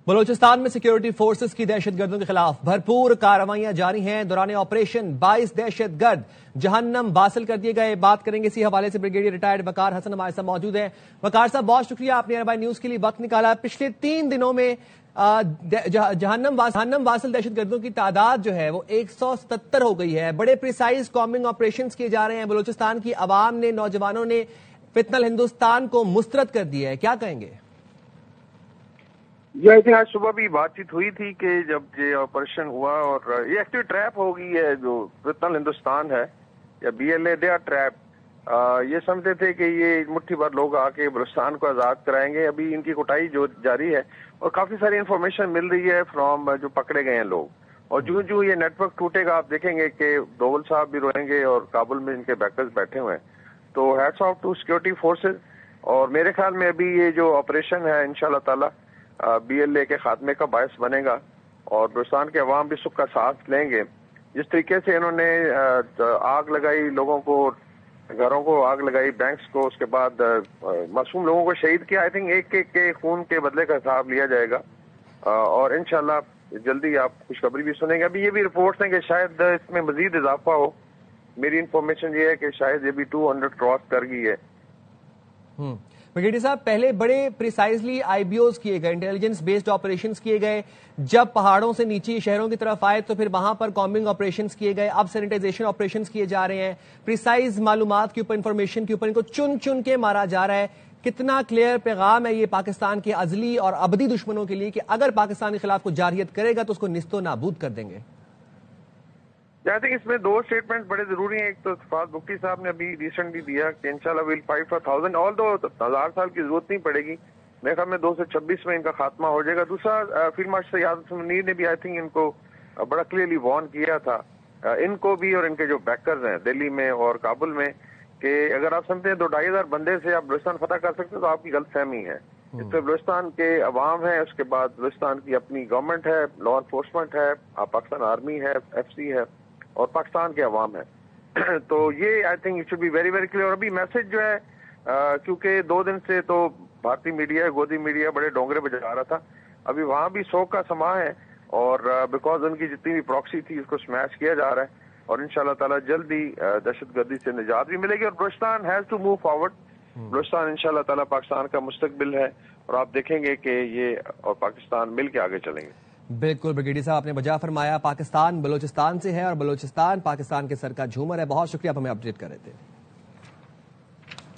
بلوچستان میں security forces کی دہشت گردوں کے خلاف بھرپور کارروائیاں جاری ہیں۔ دوران آپریشن 22 دہشت گرد جہنم واصل کر دیے گئے۔ بات کریں گے اسی حوالے سے بریگیڈیئر ریٹائرڈ وقار حسن ہمارے ساتھ موجود ہیں۔ وقار صاحب بہت شکریہ، آپ نے اربائی نیوز کے لیے وقت نکالا۔ پچھلے 3 دنوں میں جہنم واصل دہشت گردوں کی تعداد جو ہے وہ 177 ہو گئی ہے۔ بڑے پریسائز کامبنگ آپریشنز کیے جا رہے ہیں۔ بلوچستان کی عوام نے، نوجوانوں نے فتنہ الہندوستان کو مسترد کر دیا ہے، کیا کہیں گے؟ یہ آج صبح بھی بات چیت ہوئی تھی کہ جب یہ آپریشن ہوا اور یہ ایکچولی ٹریپ ہو گئی ہے، جو فتنہ ہندوستان ہے یا B L A, they are trap. یہ سمجھتے تھے کہ یہ مٹھی بھر لوگ آ کے بلوچستان کو آزاد کرائیں گے۔ ابھی ان کی کٹائی جو جاری ہے اور کافی ساری انفارمیشن مل رہی ہے فرام جو پکڑے گئے ہیں لوگ، اور جو یہ نیٹ ورک ٹوٹے گا آپ دیکھیں گے کہ دوول صاحب بھی روئیں گے اور کابل میں ان کے بیکرز بیٹھے ہوئے ہیں۔ تو hats of two security forces, اور میرے خیال میں ابھی یہ جو آپریشن ہے انشاءاللہ تعالی بی ایل اے کے خاتمے کا باعث بنے گا، اور بلوچستان کے عوام بھی سکھ کا ساتھ لیں گے۔ جس طریقے سے انہوں نے آگ لگائی، لوگوں کو، گھروں کو آگ لگائی، بینکس کو، اس کے بعد معصوم لوگوں کو شہید کیا، آئی تھنک ایک ایک کے خون کے بدلے کا حساب لیا جائے گا، اور انشاءاللہ جلدی آپ خوشخبری بھی سنیں گے۔ ابھی یہ بھی رپورٹس ہیں کہ شاید اس میں مزید اضافہ ہو۔ میری انفارمیشن یہ ہے کہ شاید یہ بھی 200 کراس کر گئی ہے۔ بریگیڈیئر صاحب، پہلے بڑے پریسائزلی آئی بی اوز کیے گئے، انٹیلیجنس بیسڈ آپریشنز کیے گئے، جب پہاڑوں سے نیچے شہروں کی طرف آئے تو پھر وہاں پر کامبنگ آپریشنز کیے گئے، اب سینیٹائزیشن آپریشنز کیے جا رہے ہیں، پریسائز معلومات کے اوپر، انفارمیشن کے اوپر ان کو چن چن کے مارا جا رہا ہے۔ کتنا کلیئر پیغام ہے یہ پاکستان کے ازلی اور ابدی دشمنوں کے لیے کہ اگر پاکستان کے خلاف کوئی جارحیت کرے گا تو اس کو نیست و نابود کر دیں گے؟ آئی تھنک اس میں 2 اسٹیٹمنٹ بڑے ضروری ہیں۔ ایک تو اتفاق بگٹی صاحب نے ابھی ریسنٹلی دیا کہ انشاءاللہ ویل فائٹ فار 1000، آل دو 1000 سال کی ضرورت نہیں پڑے گی، میرے خیال میں 2026 میں ان کا خاتمہ ہو جائے گا۔ دوسرا فیلڈ مارشل سیاد منیر نے بھی آئی تھنک ان کو بڑا کلیئرلی وارن کیا تھا، ان کو بھی اور ان کے جو بیکرز ہیں دہلی میں اور کابل میں، کہ اگر آپ سمجھتے ہیں 2-2500 بندے سے آپ بلوچستان فتح کر سکتے تو آپ کی غلط فہمی ہے۔ اس سے بلوچستان کے عوام ہے، اس کے بعد بلوچستان کی اپنی گورنمنٹ ہے، لا انفورسمنٹ ہے، پاکستان آرمی ہے، ایف سی ہے، اور پاکستان کے عوام ہے۔ تو یہ I think it should be very very clear. اور ابھی میسج جو ہے، کیونکہ 2 دن سے تو بھارتی میڈیا، گودی میڈیا بڑے ڈونگرے بجا رہا تھا، ابھی وہاں بھی سوگ کا سما ہے، اور بیکاز ان کی جتنی بھی پراکسی تھی اس کو سمیش کیا جا رہا ہے، اور انشاءاللہ تعالی جلدی دہشت گردی سے نجات بھی ملے گی، اور Balochistan has to move forward. Balochistan انشاءاللہ تعالی پاکستان کا مستقبل ہے، اور آپ دیکھیں گے کہ یہ اور پاکستان مل کے آگے چلیں گے۔ بالکل بریگیڈیئر صاحب، آپ نے وجہ فرمایا، پاکستان بلوچستان سے ہے اور بلوچستان پاکستان کے سر کا جھومر ہے۔ بہت شکریہ، آپ ہمیں اپڈیٹ کر رہے تھے۔